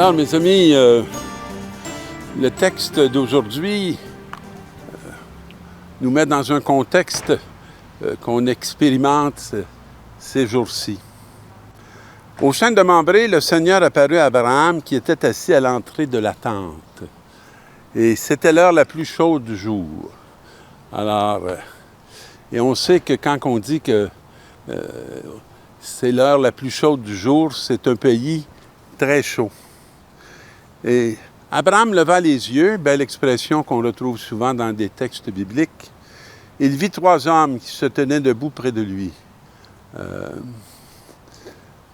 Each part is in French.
Alors, mes amis, le texte d'aujourd'hui nous met dans un contexte qu'on expérimente ces jours-ci. Au chêne de Mambré, le Seigneur apparut à Abraham qui était assis à l'entrée de la tente. Et c'était l'heure la plus chaude du jour. Alors, et on sait que quand on dit que c'est l'heure la plus chaude du jour, c'est un pays très chaud. Et Abraham leva les yeux, belle expression qu'on retrouve souvent dans des textes bibliques. Il vit 3 hommes qui se tenaient debout près de lui.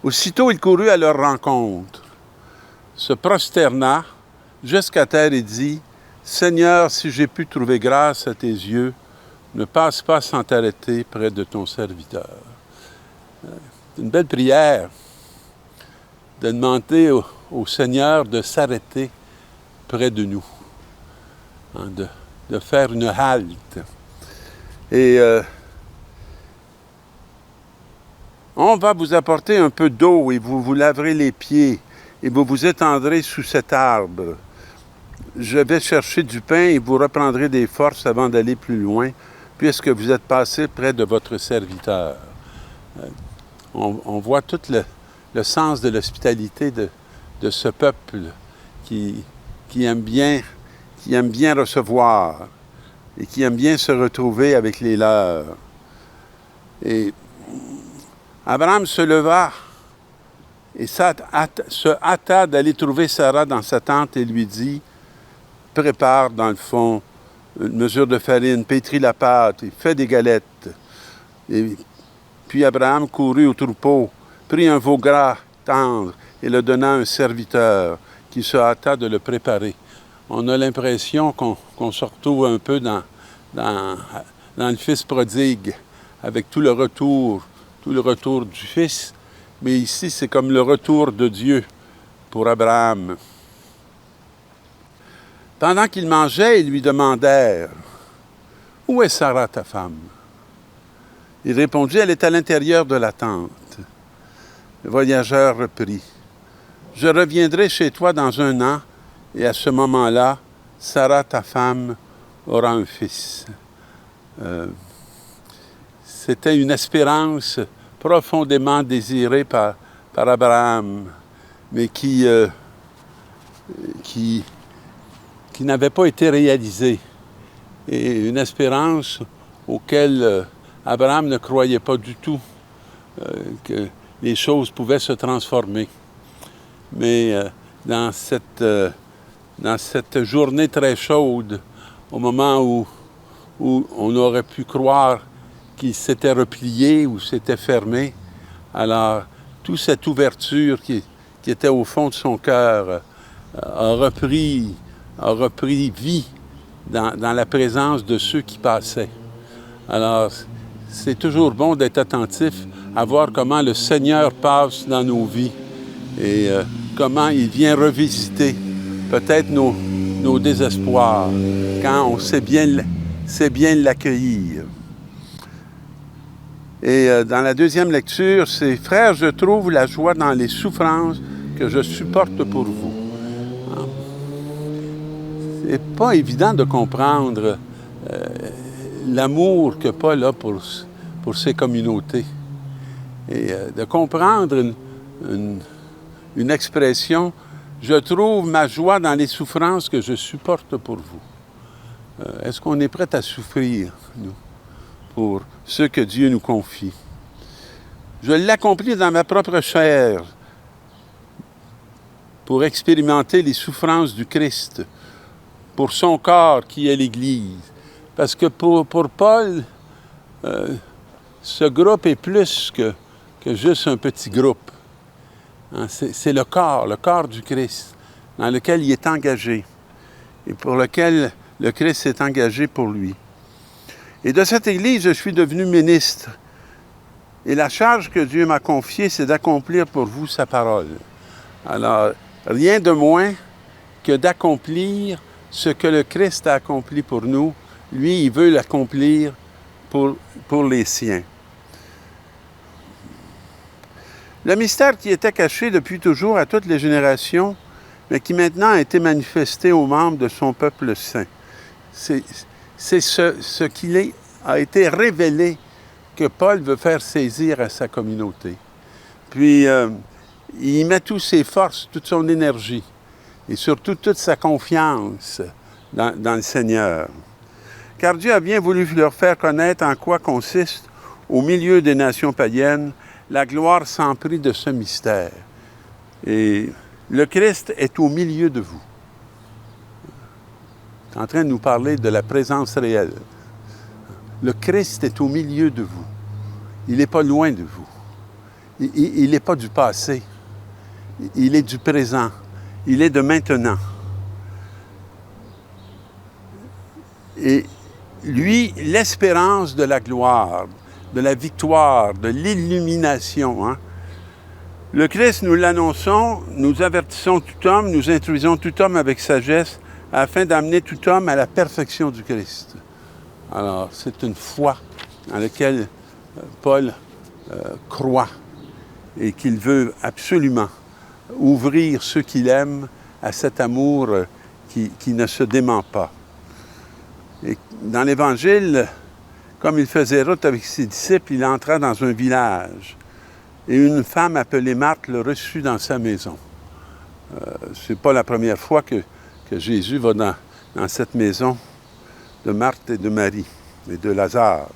Aussitôt, il courut à leur rencontre, se prosterna jusqu'à terre et dit, « Seigneur, si j'ai pu trouver grâce à tes yeux, ne passe pas sans t'arrêter près de ton serviteur. » C'est une belle prière de demander au Seigneur de s'arrêter près de nous, hein, de faire une halte. Et on va vous apporter un peu d'eau et vous vous laverez les pieds et vous vous étendrez sous cet arbre. Je vais chercher du pain et vous reprendrez des forces avant d'aller plus loin, puisque vous êtes passé près de votre serviteur. On voit tout le sens de l'hospitalité de ce peuple qui aime bien recevoir et qui aime bien se retrouver avec les leurs. Et Abraham se leva et se hâta d'aller trouver Sarah dans sa tente et lui dit, « Prépare dans le fond une mesure de farine, pétris la pâte et fais des galettes. » Et puis Abraham courut au troupeau, prit un veau gras tendre et le donna à un serviteur qui se hâta de le préparer. On a l'impression qu'on se retrouve un peu dans le Fils prodigue, avec tout le retour du Fils, mais ici c'est comme le retour de Dieu pour Abraham. Pendant qu'ils mangeaient, ils lui demandèrent, « Où est Sarah, ta femme? » Il répondit, « Elle est à l'intérieur de la tente. » Le voyageur reprit, « Je reviendrai chez toi dans 1 an, et à ce moment-là, Sarah, ta femme, aura un fils. » C'était une espérance profondément désirée par Abraham, mais qui n'avait pas été réalisée. Et une espérance auquel Abraham ne croyait pas du tout que les choses pouvaient se transformer. Mais dans cette journée très chaude, au moment où on aurait pu croire qu'il s'était replié ou s'était fermé, alors toute cette ouverture qui était au fond de son cœur a repris vie dans la présence de ceux qui passaient. Alors, c'est toujours bon d'être attentif à voir comment le Seigneur passe dans nos vies et comment il vient revisiter peut-être nos désespoirs quand on sait bien l'accueillir. Et dans la deuxième lecture, c'est « Frères, je trouve la joie dans les souffrances que je supporte pour vous. » C'est pas évident de comprendre l'amour que Paul a pour ses communautés. Et de comprendre une expression, « Je trouve ma joie dans les souffrances que je supporte pour vous. » Est-ce qu'on est prêt à souffrir, nous, pour ce que Dieu nous confie? Je l'accomplis dans ma propre chair pour expérimenter les souffrances du Christ, pour son corps qui est l'Église. Parce que pour Paul, ce groupe est plus que juste un petit groupe. Hein, c'est le corps du Christ, dans lequel il est engagé et pour lequel le Christ est engagé pour lui. Et de cette Église, je suis devenu ministre. Et la charge que Dieu m'a confiée, c'est d'accomplir pour vous sa parole. Alors, rien de moins que d'accomplir ce que le Christ a accompli pour nous. Lui, il veut l'accomplir pour les siens. Le mystère qui était caché depuis toujours à toutes les générations mais qui maintenant a été manifesté aux membres de son peuple saint. C'est ce qu'il a été révélé que Paul veut faire saisir à sa communauté. Puis, il met toutes ses forces, toute son énergie, et surtout toute sa confiance dans le Seigneur. Car Dieu a bien voulu leur faire connaître en quoi consiste, au milieu des nations païennes, la gloire sans prix de ce mystère. Et le Christ est au milieu de vous. Il est en train de nous parler de la présence réelle. Le Christ est au milieu de vous. Il n'est pas loin de vous. Il n'est pas du passé. Il est du présent. Il est de maintenant. Et lui, l'espérance de la gloire, de la victoire, de l'illumination. Hein? Le Christ, nous l'annonçons, nous avertissons tout homme, nous instruisons tout homme avec sagesse, afin d'amener tout homme à la perfection du Christ. Alors, c'est une foi dans laquelle Paul croit et qu'il veut absolument ouvrir ceux qu'il aime à cet amour qui ne se dément pas. Et dans l'Évangile, comme il faisait route avec ses disciples, il entra dans un village et une femme appelée Marthe le reçut dans sa maison. Ce n'est pas la première fois que Jésus va dans cette maison de Marthe et de Marie et de Lazare.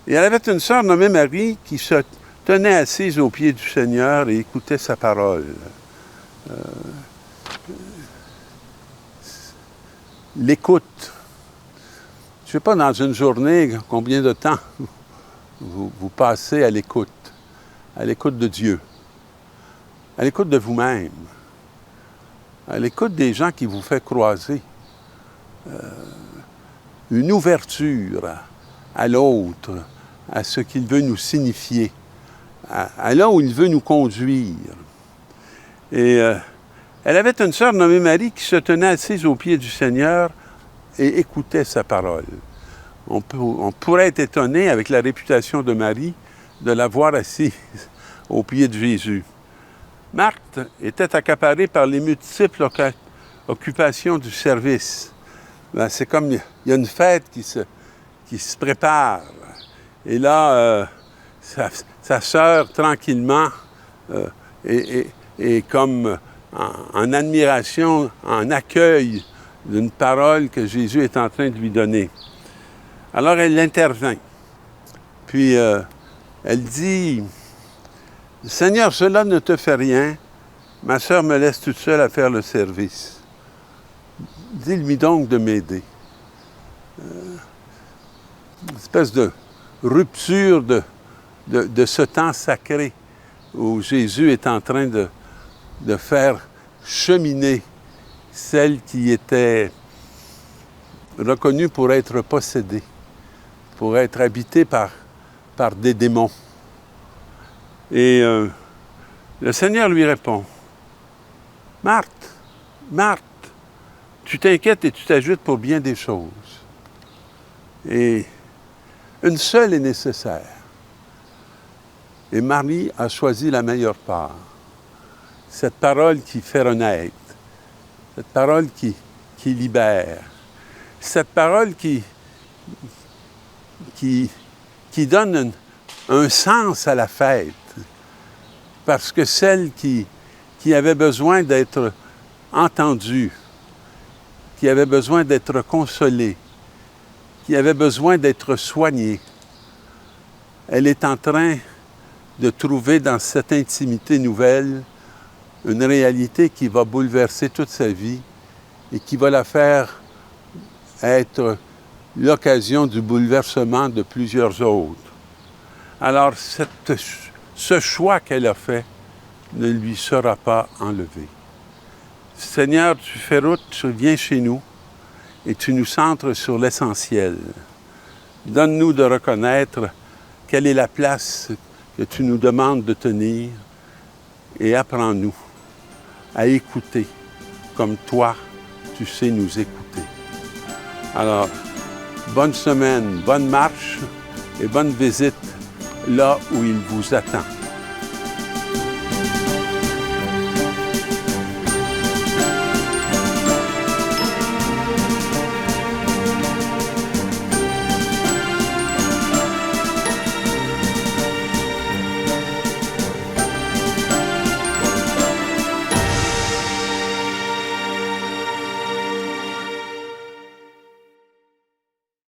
Et elle avait une sœur nommée Marie qui se tenait assise aux pieds du Seigneur et écoutait sa parole. L'écoute. Je ne sais pas dans une journée combien de temps vous passez à l'écoute de Dieu, à l'écoute de vous-même, à l'écoute des gens qui vous font croiser, une ouverture à l'autre, à ce qu'il veut nous signifier, à là où il veut nous conduire. Et elle avait une sœur nommée Marie qui se tenait assise aux pieds du Seigneur et écoutait sa parole. On pourrait être étonné, avec la réputation de Marie, de la voir assise aux pieds de Jésus. Marthe était accaparée par les multiples occupations du service. Ben, c'est comme il y a une fête qui se prépare. Et là, sa sœur, tranquillement, est comme en admiration, en accueil d'une parole que Jésus est en train de lui donner. Alors, elle intervient. Puis, elle dit, « Seigneur, cela ne te fait rien. Ma sœur me laisse toute seule à faire le service. Dis-lui donc de m'aider. » Une espèce de rupture de ce temps sacré où Jésus est en train de faire cheminer celle qui était reconnue pour être possédée, pour être habitée par des démons. Et le Seigneur lui répond, « Marthe, Marthe, tu t'inquiètes et tu t'agites pour bien des choses. Et une seule est nécessaire. Et Marie a choisi la meilleure part. Cette parole qui fait renaître, cette parole qui libère, cette parole qui donne un sens à la fête. Parce que celle qui avait besoin d'être entendue, qui avait besoin d'être consolée, qui avait besoin d'être soignée, elle est en train de trouver dans cette intimité nouvelle une réalité qui va bouleverser toute sa vie et qui va la faire être l'occasion du bouleversement de plusieurs autres. Alors, ce choix qu'elle a fait ne lui sera pas enlevé. Seigneur, tu fais route, tu viens chez nous et tu nous centres sur l'essentiel. Donne-nous de reconnaître quelle est la place que tu nous demandes de tenir et apprends-nous à écouter comme toi, tu sais nous écouter. Alors, bonne semaine, bonne marche et bonne visite là où il vous attend.